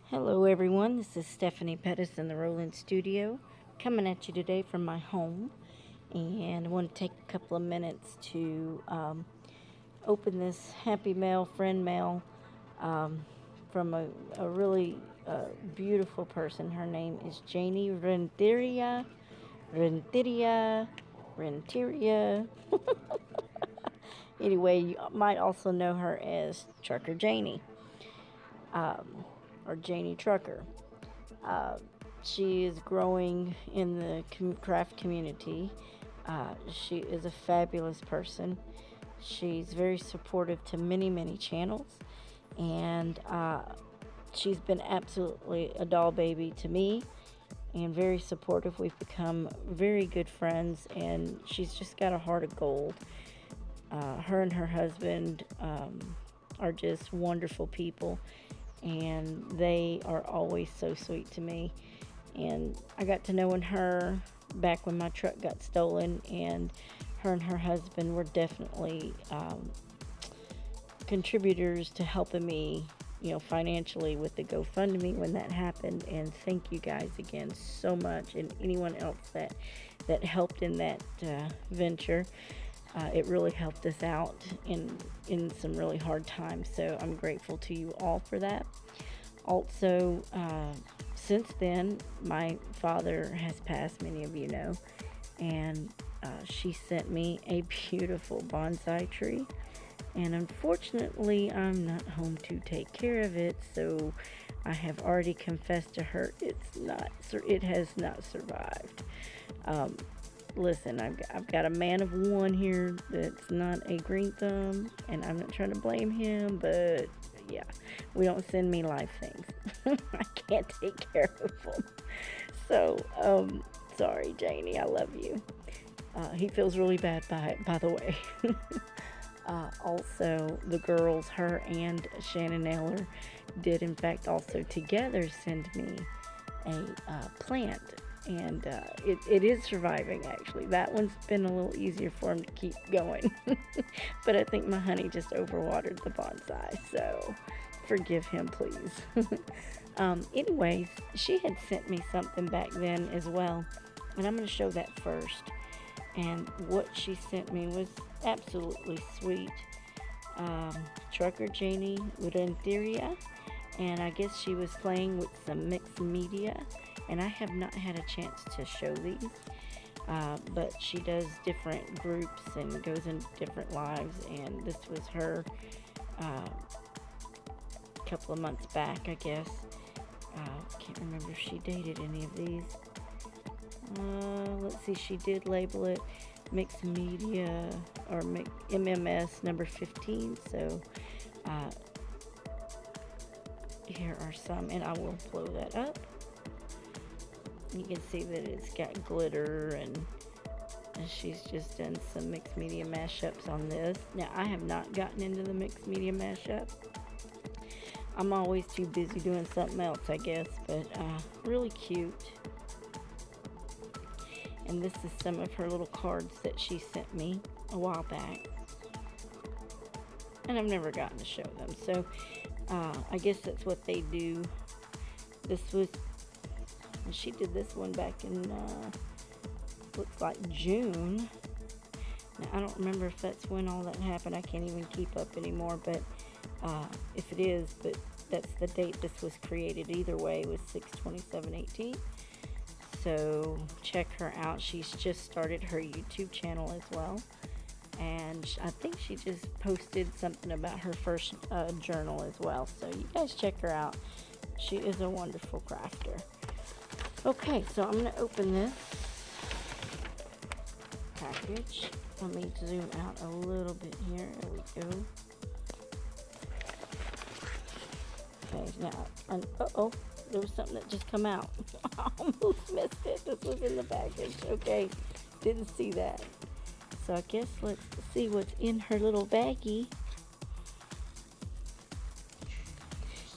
Hello, everyone. This is Stephanie Pettis in the Roland Studio, coming at you today from my home. And I want to take a couple of minutes to open this happy mail, friend mail, from a really beautiful person. Her name is Janie Renteria. Renteria. Renteria. Anyway, you might also know her as Trucker Janie, or Janie Trucker. Uh, she is growing in the craft community. She is a fabulous person. She's very supportive to many, many channels. And she's been absolutely a doll baby to me and very supportive. We've become very good friends, and she's just got a heart of gold. Her and her husband are just wonderful people, and they are always so sweet to me. And I got to knowing her back when my truck got stolen, and her husband were definitely contributors to helping me, financially with the GoFundMe when that happened. And thank you guys again so much, and anyone else that helped in that venture. It really helped us out in some really hard times, so I'm grateful to you all for that. Also, since then, my father has passed, many of you know, and she sent me a beautiful bonsai tree, and unfortunately, I'm not home to take care of it, so I have already confessed to her it has not survived. Listen, I've got a man of one here that's not a green thumb, and I'm not trying to blame him, but yeah, we don't send me live things. I can't take care of them. So, sorry, Janie, I love you. He feels really bad by the way. Also, the girls, her and Shannon Eller, did in fact also together send me a plant. And it is surviving, actually. That one's been a little easier for him to keep going. But I think my honey just overwatered the bonsai, so forgive him, please. Anyways, she had sent me something back then as well, and I'm going to show that first. And what she sent me was absolutely sweet. Trucker Janie Renteria, and I guess she was playing with some mixed media. And I have not had a chance to show these, but she does different groups and goes in different lives, and this was her a couple of months back, I guess. Can't remember if she dated any of these. Let's see, she did label it Mixed Media, or MMS number 15, so here are some, and I will blow that up. You can see that it's got glitter, and she's just done some mixed media mashups on this. Now, I have not gotten into the mixed media mashup. I'm always too busy doing something else, I guess, but really cute. And this is some of her little cards that she sent me a while back, and I've never gotten to show them, so I guess that's what they do. This was, she did this one back in, looks like June. Now, I don't remember if that's when all that happened. I can't even keep up anymore, but if it is, but that's the date this was created. Either way, it was 6/27/18. So check her out. She's just started her YouTube channel as well. And I think she just posted something about her first journal as well. So you guys check her out. She is a wonderful crafter. Okay, so I'm going to open this package. Let me zoom out a little bit here. There we go. Okay, now, uh-oh, there was something that just come out. I almost missed it. This was in the package. Okay, didn't see that. So I guess let's see what's in her little baggie.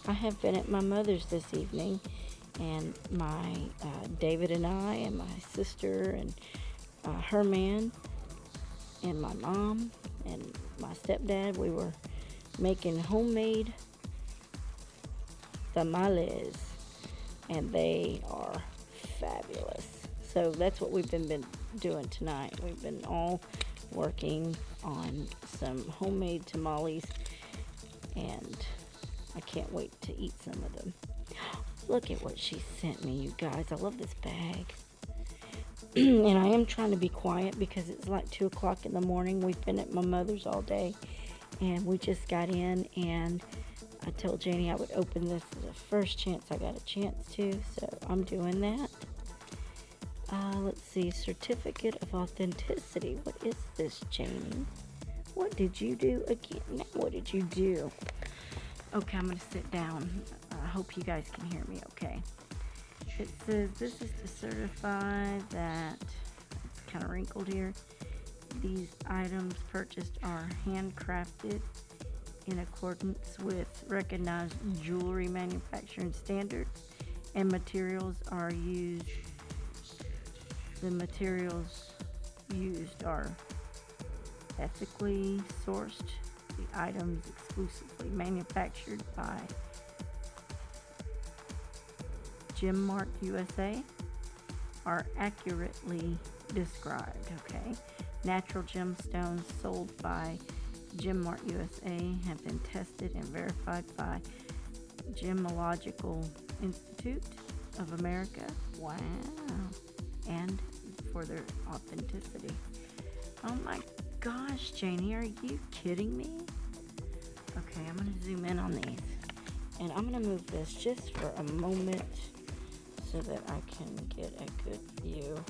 I have been at my mother's this evening, and my David and I and my sister and her man and my mom and my stepdad, we were making homemade tamales, and they are fabulous. So that's what we've been doing tonight. We've been all working on some homemade tamales, and I can't wait to eat some of them. Look at what she sent me, you guys. I love this bag. And I am trying to be quiet because it's like 2 o'clock in the morning. We've been at my mother's all day, and we just got in, and I told Janie I would open this the first chance I got a chance to, so I'm doing that. Let's see, Certificate of Authenticity. What is this, Janie? What did you do again? Now, what did you do? Okay, I'm going to sit down. I hope you guys can hear me okay. It says this is to certify that, it's kind of wrinkled here, these items purchased are handcrafted in accordance with recognized jewelry manufacturing standards, and the materials used are ethically sourced. The items exclusively manufactured by Gemmark USA are accurately described. Okay, natural gemstones sold by Gemmark USA have been tested and verified by Gemological Institute of America. Wow. And for their authenticity. Oh my gosh, Janie, are you kidding me? Okay, I'm going to zoom in on these. And I'm going to move this just for a moment so that I can get a good view.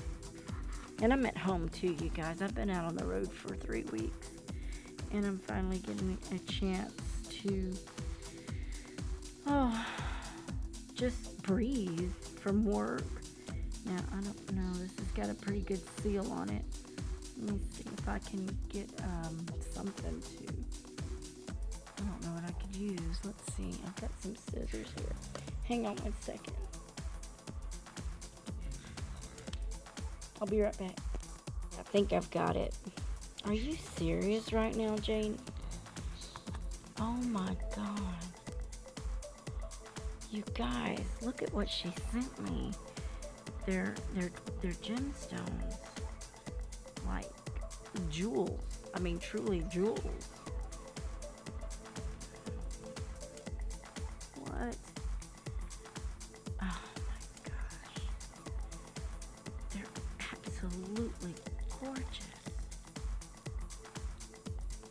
And I'm at home too, you guys. I've been out on the road for 3 weeks. And I'm finally getting a chance to just breathe from work. Now, I don't know. This has got a pretty good seal on it. Let me see if I can get something to... I don't know what I could use. Let's see. I've got some scissors here. Hang on 1 second. I'll be right back. I think I've got it. Are you serious right now, Jane? Oh my God. You guys, look at what she sent me. They're gemstones. Like jewels. I mean, truly jewels. What? Oh my gosh. They're absolutely gorgeous.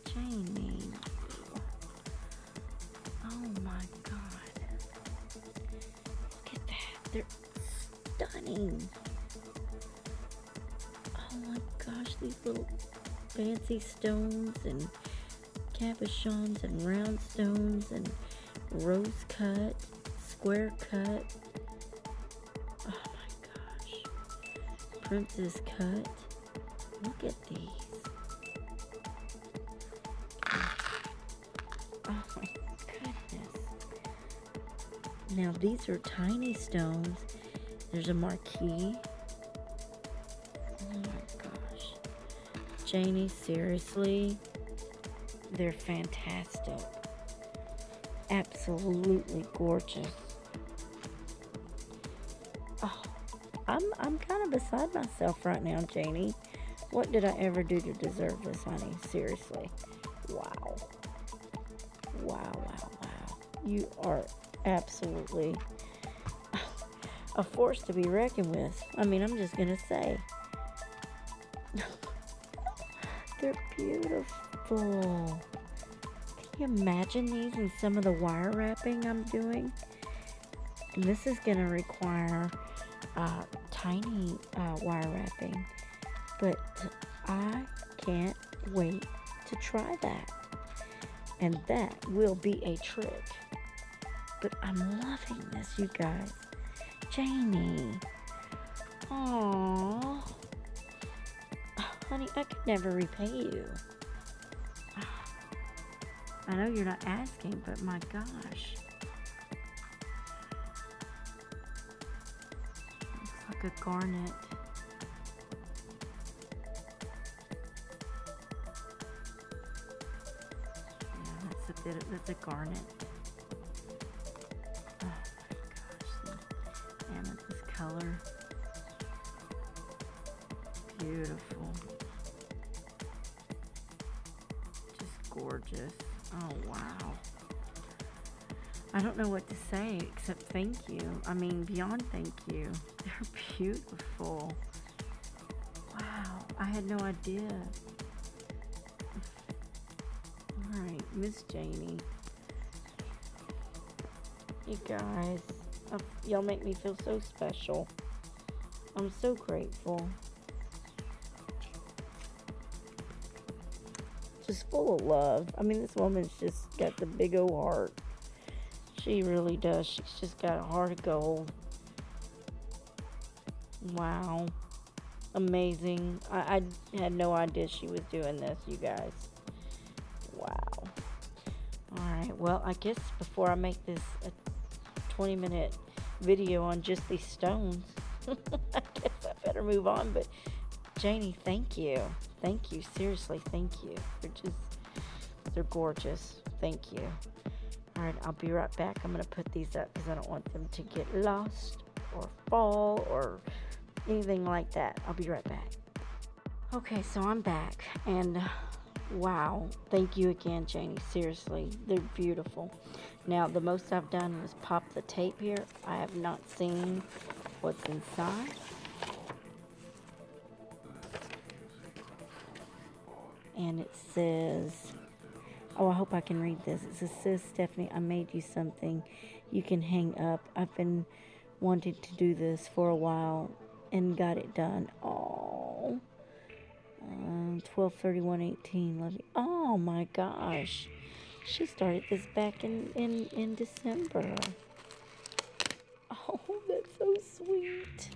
Janie. Oh my God. Look at that. They're stunning. Oh my gosh, these little fancy stones and cabochons and round stones and rose cut, square cut. Oh my gosh. Princess cut. Look at these. Oh my goodness. Now these are tiny stones. There's a marquee. Oh my gosh. Janie, seriously, they're fantastic. Absolutely gorgeous. Oh, I'm kind of beside myself right now, Janie. What did I ever do to deserve this, honey? Seriously. Wow. Wow, wow, wow. You are absolutely a force to be reckoned with. I mean, I'm just gonna say. They're beautiful. Can you imagine these and some of the wire wrapping I'm doing? And this is gonna require tiny wire wrapping. But I can't wait to try that. And that will be a trick. But I'm loving this, you guys. Janie. Aww. Honey, I could never repay you. I know you're not asking, but my gosh. Looks like a garnet. Yeah, that's a garnet. Oh color. Beautiful. Just gorgeous. Oh, wow. I don't know what to say except thank you. I mean, beyond thank you. They're beautiful. Wow, I had no idea. Alright, Miss Janie. You guys, y'all make me feel so special. I'm so grateful. Just full of love. I mean, this woman's just got the big old heart. She really does. She's just got a heart of gold. Wow. Amazing. I had no idea she was doing this, you guys. Wow. Alright, well, I guess before I make this a 20-minute video on just these stones, I guess I better move on. But, Janie, thank you. Thank you. Seriously, thank you. They're gorgeous. Thank you. Alright, I'll be right back. I'm going to put these up because I don't want them to get lost or fall or anything like that. I'll be right back. Okay, so I'm back. And wow, thank you again, Janie. Seriously, they're beautiful. Now, the most I've done was pop the tape here. I have not seen what's inside. And it says, oh, I hope I can read this. It says, Stephanie, I made you something you can hang up. I've been wanting to do this for a while and got it done. Oh, 12/31/18. Love you. Oh my gosh, she started this back in December. Oh, that's so sweet.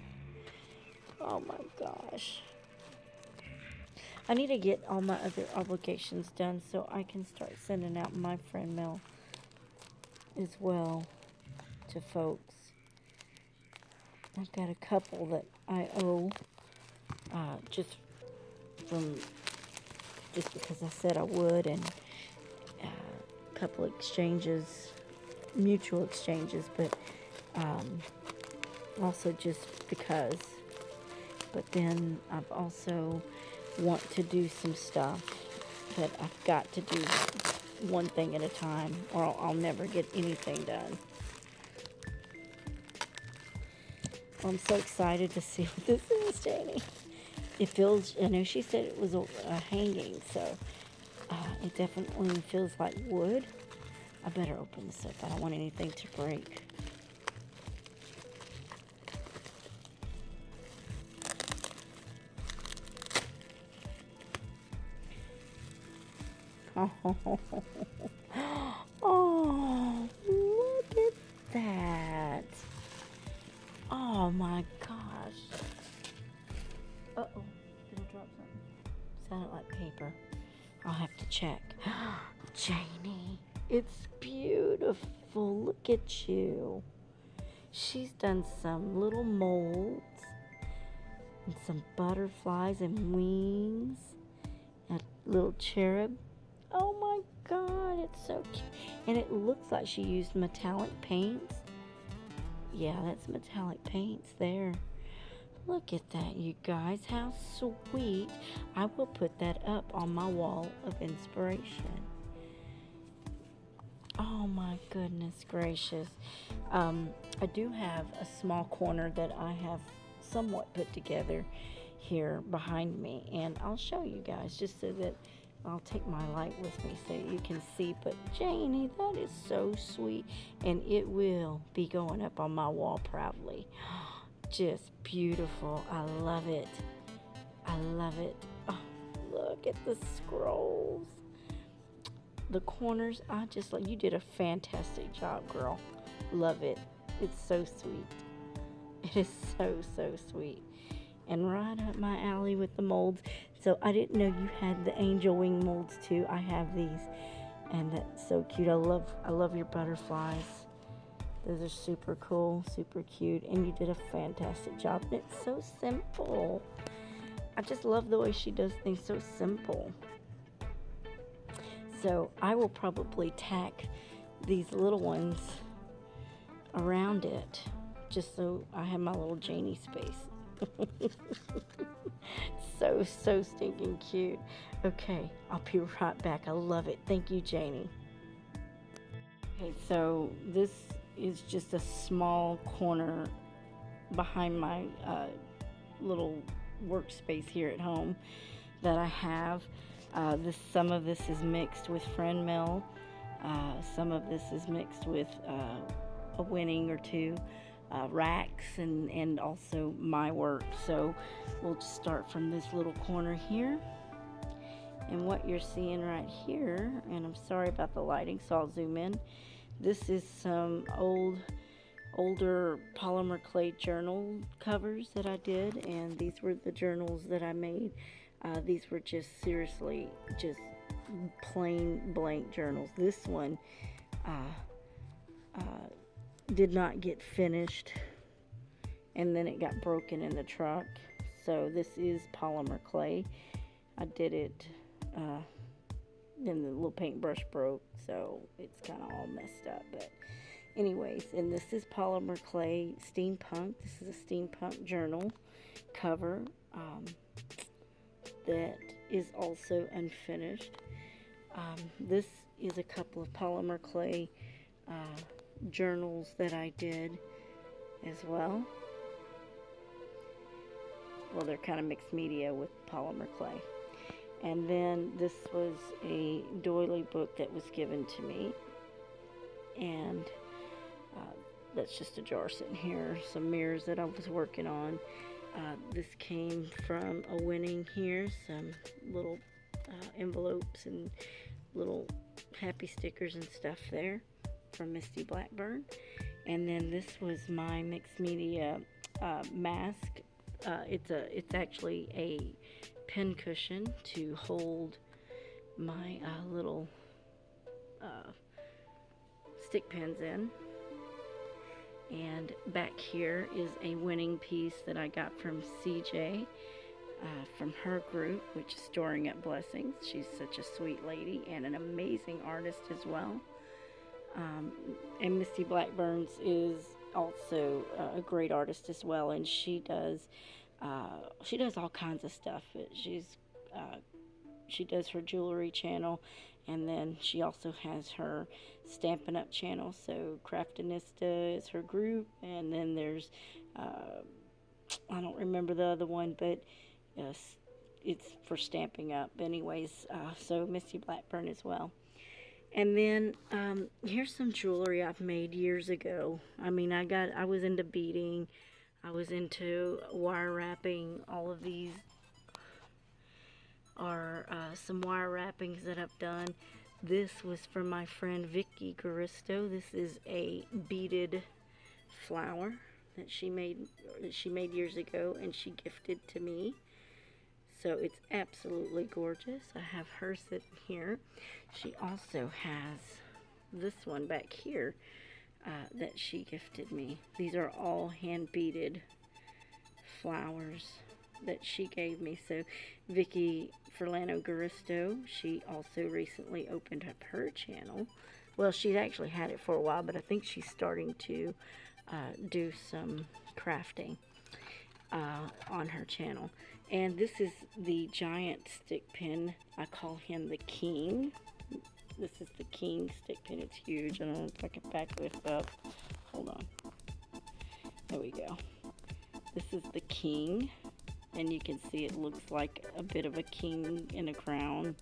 Oh my gosh. I need to get all my other obligations done so I can start sending out my friend mail as well to folks. I've got a couple that I owe just because I said I would, and a couple exchanges, mutual exchanges, but also just because. But then I've also want to do some stuff that I've got to do one thing at a time, or I'll never get anything done. I'm so excited to see what this is, Janie. It feels, I know she said it was a hanging, so it definitely feels like wood. I better open this up. I don't want anything to break. Oh, look at that. Oh my gosh. Uh-oh, did I drop something? Sounded like paper. I'll have to check. Janie, it's beautiful. Look at you. She's done some little molds and some butterflies and wings. A little cherub. Oh my god, it's so cute. And it looks like she used metallic paints. Yeah, that's metallic paints there. Look at that, you guys. How sweet. I will put that up on my wall of inspiration. Oh my goodness gracious. I do have a small corner that I have somewhat put together here behind me, and I'll show you guys just so that I'll take my light with me so you can see. But Janie, that is so sweet, and it will be going up on my wall proudly. Just beautiful. I love it. I love it. Oh, look at the scrolls, the corners. I just like, you did a fantastic job, girl. Love it. It's so sweet. It is so sweet. And right up my alley with the molds. So I didn't know you had the angel wing molds too. I have these, and that's so cute. I love your butterflies. Those are super cool, super cute, and you did a fantastic job. And it's so simple. I just love the way she does things so simple. So I will probably tack these little ones around it, just so I have my little Janie space. So stinking cute. Okay, I'll be right back. I love it. Thank you, Janie. Okay, so this is just a small corner behind my little workspace here at home that I have. Some of this is mixed with friend mail. Some of this is mixed with a winning or two, racks, and also my work. So we'll just start from this little corner here. And what you're seeing right here, and I'm sorry about the lighting, so I'll zoom in. This is some older polymer clay journal covers that I did, and these were the journals that I made. These were just seriously just plain blank journals. This one did not get finished, and then it got broken in the truck. So this is polymer clay. I did it, then the little paintbrush broke, so it's kind of all messed up. But anyways, and this is polymer clay steampunk. This is a steampunk journal cover that is also unfinished. This is a couple of polymer clay journals that I did as well. Well, they're kind of mixed media with polymer clay. And then this was a doily book that was given to me, and that's just a jar sitting here. Some mirrors that I was working on. This came from a winning here. Some little envelopes and little happy stickers and stuff there from Misty Blackburn. And then this was my mixed media mask. It's actually a pin cushion to hold my little stick pins in. And back here is a winning piece that I got from CJ from her group, which is Storing Up Blessings. She's such a sweet lady and an amazing artist as well. And Misty Blackburns is also a great artist as well, and she does all kinds of stuff. She does her jewelry channel, and then she also has her Stampin' Up channel. So Craftinista is her group, and then there's I don't remember the other one, but it's for Stamping Up anyways. So Misty Blackburn as well. And then here's some jewelry I've made years ago. I mean, I was into beading. I was into wire wrapping. All of these are some wire wrappings that I've done. This was from my friend Vicky Garisto. This is a beaded flower that she made years ago, and she gifted to me. So it's absolutely gorgeous. I have her sitting here. She also has this one back here that she gifted me. These are all hand beaded flowers that she gave me. So Vicky Furlano Garisto, she also recently opened up her channel. Well, she's actually had it for a while, but I think she's starting to do some crafting on her channel. And this is the giant stick pin. I call him the King. This is the King stick pin. It's huge. I don't know if I can back this up. Hold on. There we go. This is the King. And you can see it looks like a bit of a king in a crown.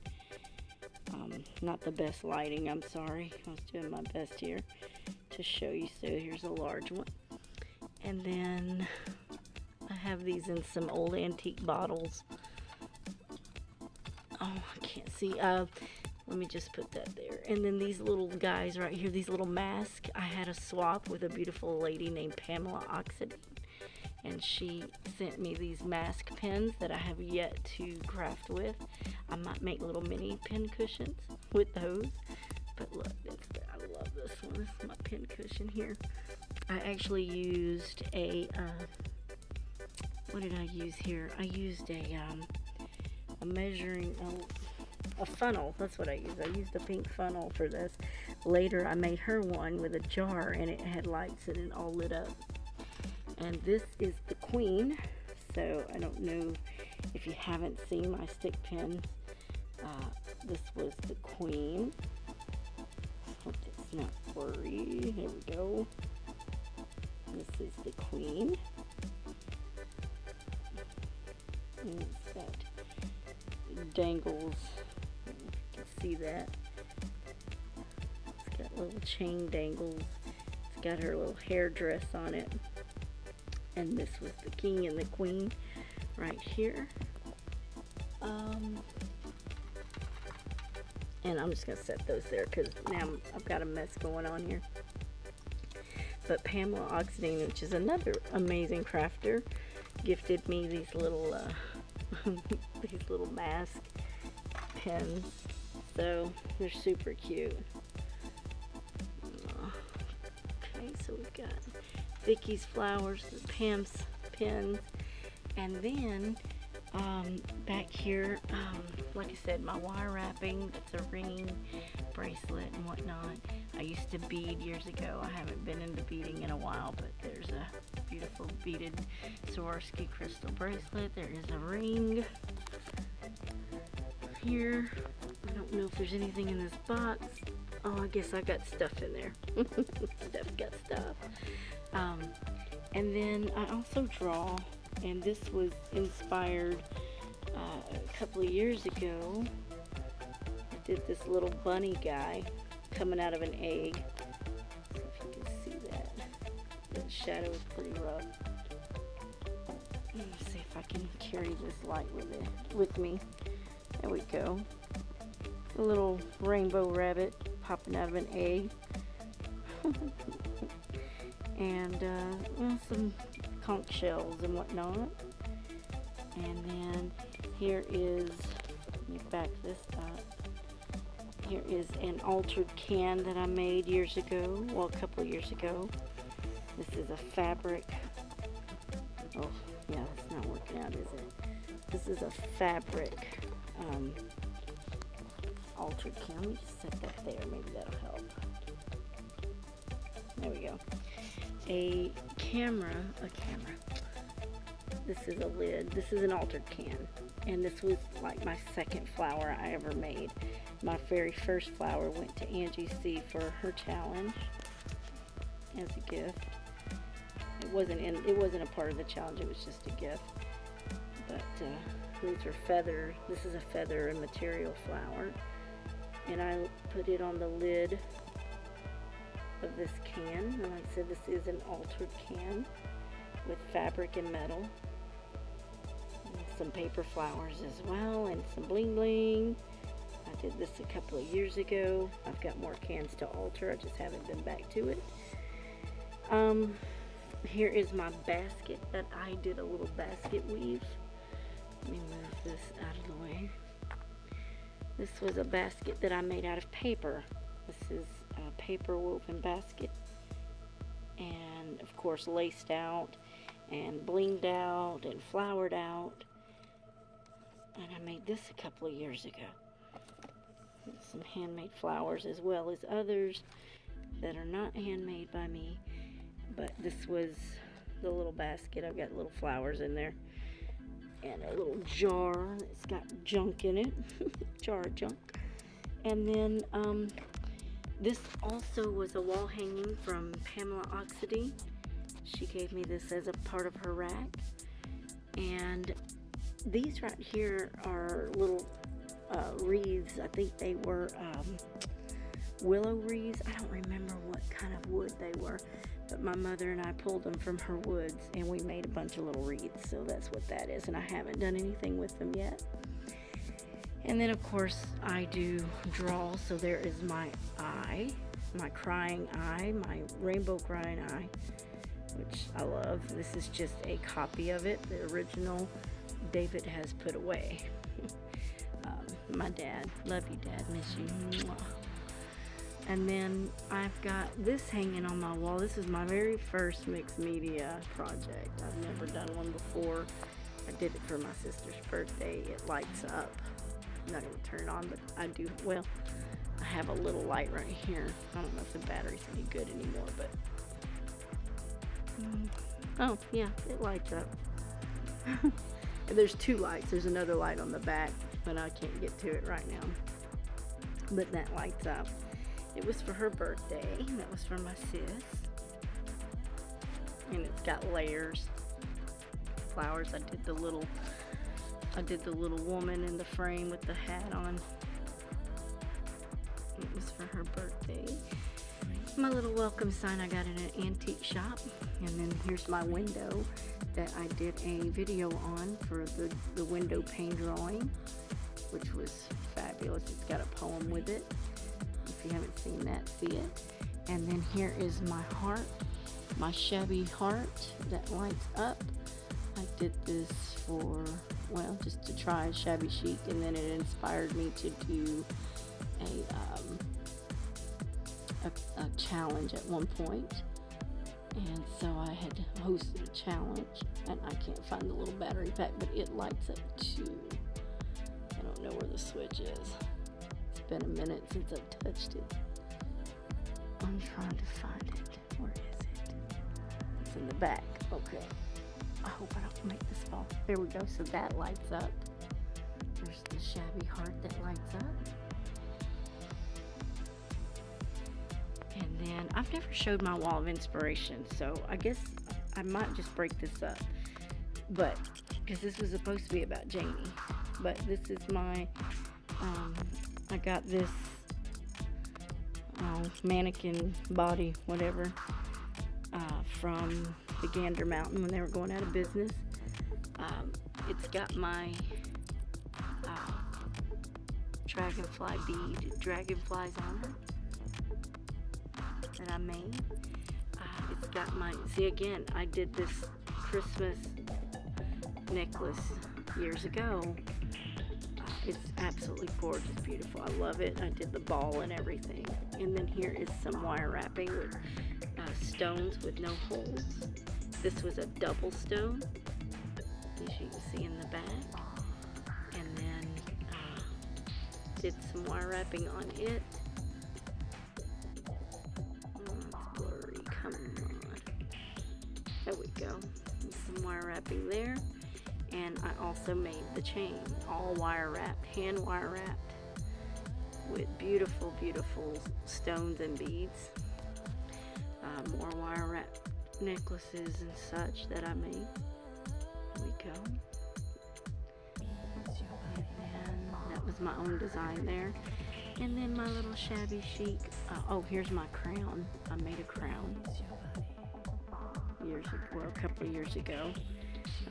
Not the best lighting, I'm sorry. I was doing my best here to show you. So here's a large one. And then I have these in some old antique bottles. Oh, I can't see. Let me just put that there. And then these little guys right here, these little masks. I had a swap with a beautiful lady named Pamela Oxidant, and she sent me these mask pins that I have yet to craft with. I might make little mini pin cushions with those. But look, I love this one. This is my pin cushion here. I actually used a, what did I use here? I used a measuring, a funnel. That's what I used. I used a pink funnel for this. Later, I made her one with a jar, and it had lights and it all lit up. And this is the queen. So I don't know if you haven't seen my stick pins. This was the queen. Hope it's not blurry. There we go. This is the queen. And it's got dangles. I don't know if you can see that. It's got little chain dangles. It's got her little hair dress on it. And this was the king and the queen right here. And I'm just going to set those there because now I've got a mess going on here. But Pamela Oxidine, which is another amazing crafter, gifted me these little mask pins. So they're super cute. Okay, so we've got Vicky's flowers, Pam's pins, and then back here, like I said, my wire wrapping, that's a ring, bracelet, and whatnot. I used to bead years ago. I haven't been into beading in a while, but there's a beautiful beaded Swarovski crystal bracelet. There is a ring here. I don't know if there's anything in this box. Oh, I guess I got stuff in there. Steph got stuff. And then I also draw, and this was inspired a couple of years ago. I did this little bunny guy coming out of an egg. See if you can see that. The shadow is pretty rough. Let me see if I can carry this light with me. There we go. A little rainbow rabbit popping out of an egg. And some conch shells and whatnot. And then here is, let me back this up. Here is an altered can that I made years ago, well, a couple of years ago. This is a fabric. Oh, yeah, it's not working out, is it? This is a fabric altered can. Let me just set that there. Maybe that'll help. There we go. A camera. This is a lid. This is an altered can. And this was like my second flower I ever made. My very first flower went to Angie C for her challenge as a gift. It wasn't a part of the challenge, it was just a gift. But these are feathers. This is a feather and material flower. And I put it on the lid of this can. And like I said, this is an altered can with fabric and metal. And some paper flowers as well, and some bling bling. I did this a couple of years ago. I've got more cans to alter. I just haven't been back to it. Here is my basket that I did a little basket weave. Let me move this out of the way. This was a basket that I made out of paper. This is a paper woven basket. And of course laced out and blinged out and flowered out. And I made this a couple of years ago. Some handmade flowers as well as others that are not handmade by me. But this was the little basket. I've got little flowers in there. And a little jar that's got junk in it. Jar of junk. And then this also was a wall hanging from Pamela Oxidine. She gave me this as a part of her rack. And these right here are little wreaths. I think they were willow wreaths. I don't remember what kind of wood they were. But my mother and I pulled them from her woods and we made a bunch of little wreaths. So that's what that is. And I haven't done anything with them yet. And then of course I do draw. So there is my eye, my crying eye, my rainbow crying eye, which I love. This is just a copy of it. The original David has put away. My dad, love you Dad, miss you. Mwah. And then I've got this hanging on my wall. This is my very first mixed media project. I've never done one before. I did it for my sister's birthday. It lights up. I'm not going to turn it on, but I do. Well, I have a little light right here. I don't know if the battery's any good anymore, but Oh, yeah, it lights up. There's two lights. There's another light on the back, but I can't get to it right now. But that lights up. It was for her birthday. That was for my sis. And it's got layers. Flowers. I did the little woman in the frame with the hat on. It was for her birthday. My little welcome sign I got in an antique shop. And then here's my window that I did a video on for the window pane drawing, which was fabulous. It's got a poem with it. If you haven't seen that, see it. And then here is my heart, my shabby heart that lights up. I did this for, well, just to try shabby chic, and then it inspired me to do a challenge at one point. And so I had hosted a challenge, and I can't find the little battery pack, but it lights up too. I don't know where the switch is. It's been a minute since I've touched it. I'm trying to find it. Where is it? It's in the back. Okay. I hope I don't make this fall. There we go. So that lights up. There's the shabby heart that lights up. And then I've never showed my wall of inspiration, so I guess I might just break this up. But because this was supposed to be about Janie, but this is my I got this mannequin body, whatever, from the Gander Mountain when they were going out of business. It's got my dragonfly bead, dragonflies on it that I made. It's got my, see again, I did this Christmas necklace years ago. It's absolutely gorgeous, beautiful. I love it. I did the ball and everything. And then here is some wire wrapping with stones with no holes. This was a double stone, as you can see in the back. And then did some wire wrapping on it. There we go. And some wire wrapping there. And I also made the chain, all wire wrapped, hand wire wrapped, with beautiful, beautiful stones and beads. More wire wrapped necklaces and such that I made. There we go. And that was my own design there. And then my little shabby chic. Oh, here's my crown. I made a crown. Years ago, well, a couple of years ago,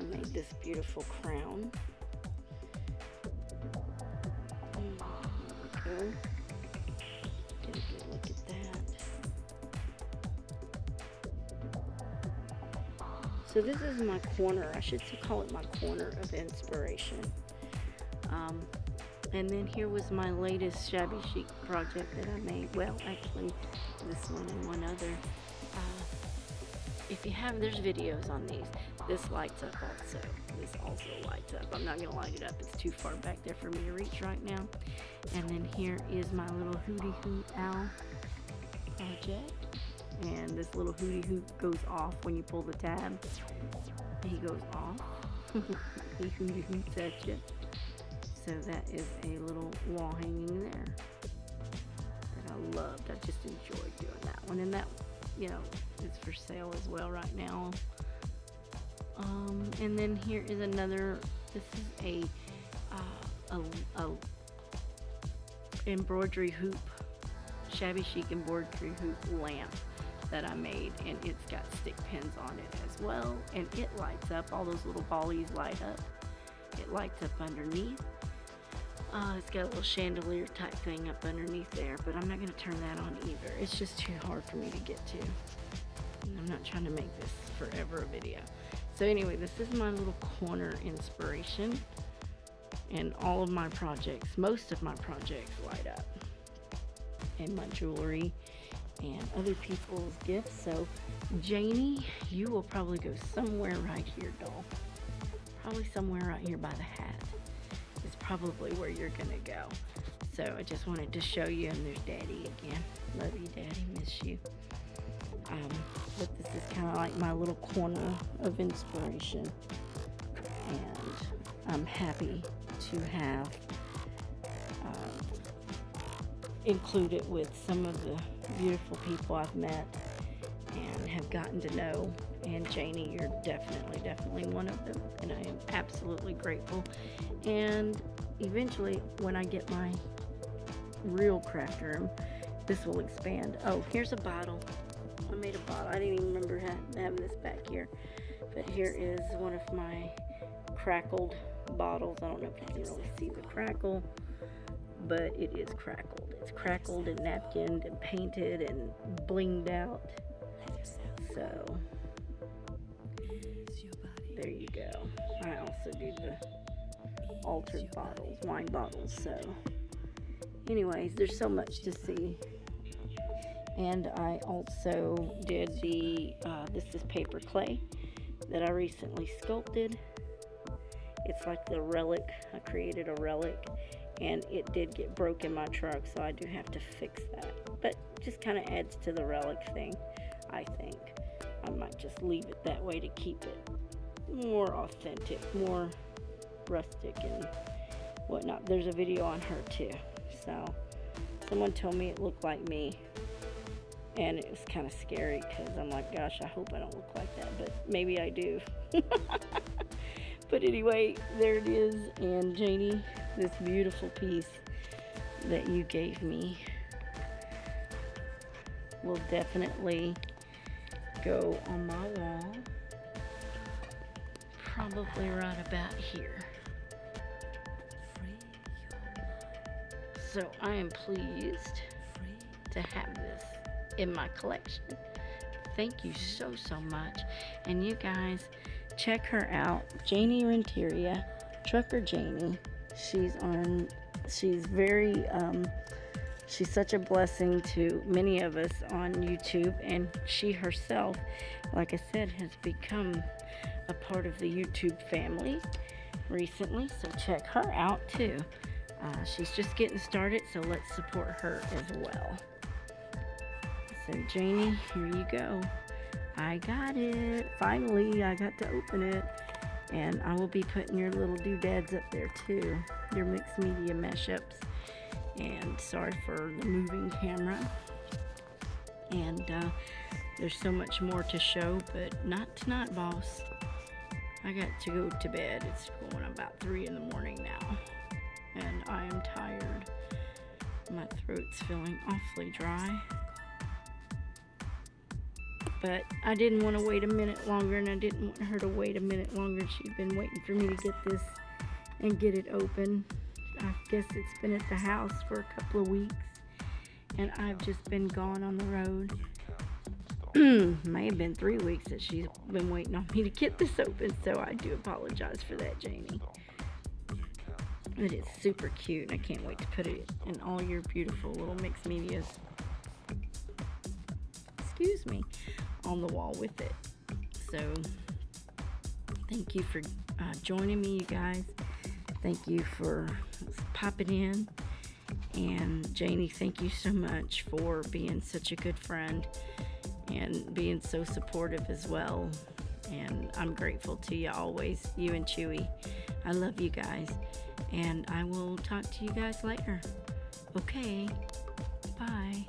I made this beautiful crown. Okay. Get a good look at that. So this is my corner. I should call it my corner of inspiration. And then here was my latest shabby chic project that I made. Well, actually, this one and one other. If you have, there's videos on these. This lights up also. This also lights up. I'm not going to light it up. It's too far back there for me to reach right now. And then here is my little Hootie Hoot Owl project. And this little Hootie Hoot goes off when you pull the tab. He goes off. He Hootie Hoots at you. So that is a little wall hanging there that I loved. I just enjoyed doing that one. And that, you know, it's for sale as well right now. And then here is another. This is a embroidery hoop, shabby chic embroidery hoop lamp that I made, and it's got stick pins on it as well, and it lights up. All those little ballies light up. It lights up underneath. It's got a little chandelier type thing up underneath there, but I'm not going to turn that on either. It's just too hard for me to get to. And I'm not trying to make this forever a video. So anyway, this is my little corner inspiration. And all of my projects, most of my projects light up. And my jewelry and other people's gifts. So Janie, you will probably go somewhere right here, doll. Probably somewhere right here by the hat. Is probably where you're gonna go. So I just wanted to show you, and there's Daddy again. Love you, Daddy, miss you. But this is kind kind of like my little corner of inspiration. And I'm happy to have include it with some of the beautiful people I've met and have gotten to know. And Janie, you're definitely one of them, and I am absolutely grateful. And eventually, when I get my real craft room, this will expand. Oh, here's a bottle. I made a bottle. I didn't even remember having this back here, but here is one of my crackled bottles. I don't know if you can really see the crackle, but it is crackled. It's crackled and napkined and painted and blinged out. So there you go. I also do the altered bottles, wine bottles. So anyways, there's so much to see. And I also did the this is paper clay that I recently sculpted. It's like the relic. I created a relic, and it did get broke in my truck, so I do have to fix that. But just kind of adds to the relic thing, I think. I might just leave it that way to keep it more authentic, more rustic and whatnot. There's a video on her too. So someone told me it looked like me, and it was kind of scary because I'm like, gosh, I hope I don't look like that, but maybe I do. But anyway, there it is. And Janie, this beautiful piece that you gave me will definitely go on my wall, probably right about here. So I am pleased to have this in my collection. Thank you so much. And you guys, check her out, Janie Renteria, Trucker Janie. She's very she's such a blessing to many of us on YouTube, and she herself, like I said, has become a part of the YouTube family recently, so check her out too. She's just getting started, so let's support her as well. So Janie, here you go. I got it. Finally, I got to open it. And I will be putting your little doodads up there too. Your mixed media mashups. And sorry for the moving camera. And there's so much more to show, but not tonight, boss. I got to go to bed. It's going about 3 in the morning now. And I am tired. My throat's feeling awfully dry. But I didn't want to wait a minute longer, and I didn't want her to wait a minute longer. She'd been waiting for me to get this and get it open. I guess it's been at the house for a couple of weeks, and I've just been gone on the road. May have been 3 weeks that she's been waiting on me to get this open, so I do apologize for that, Janie. It is super cute, and I can't wait to put it in all your beautiful little mixed medias. Excuse me. On the wall with it. So thank you for joining me, you guys. Thank you for popping in. And Janie, thank you so much for being such a good friend and being so supportive as well. And I'm grateful to you always, you and Chewy. I love you guys, and I will talk to you guys later. Okay, bye.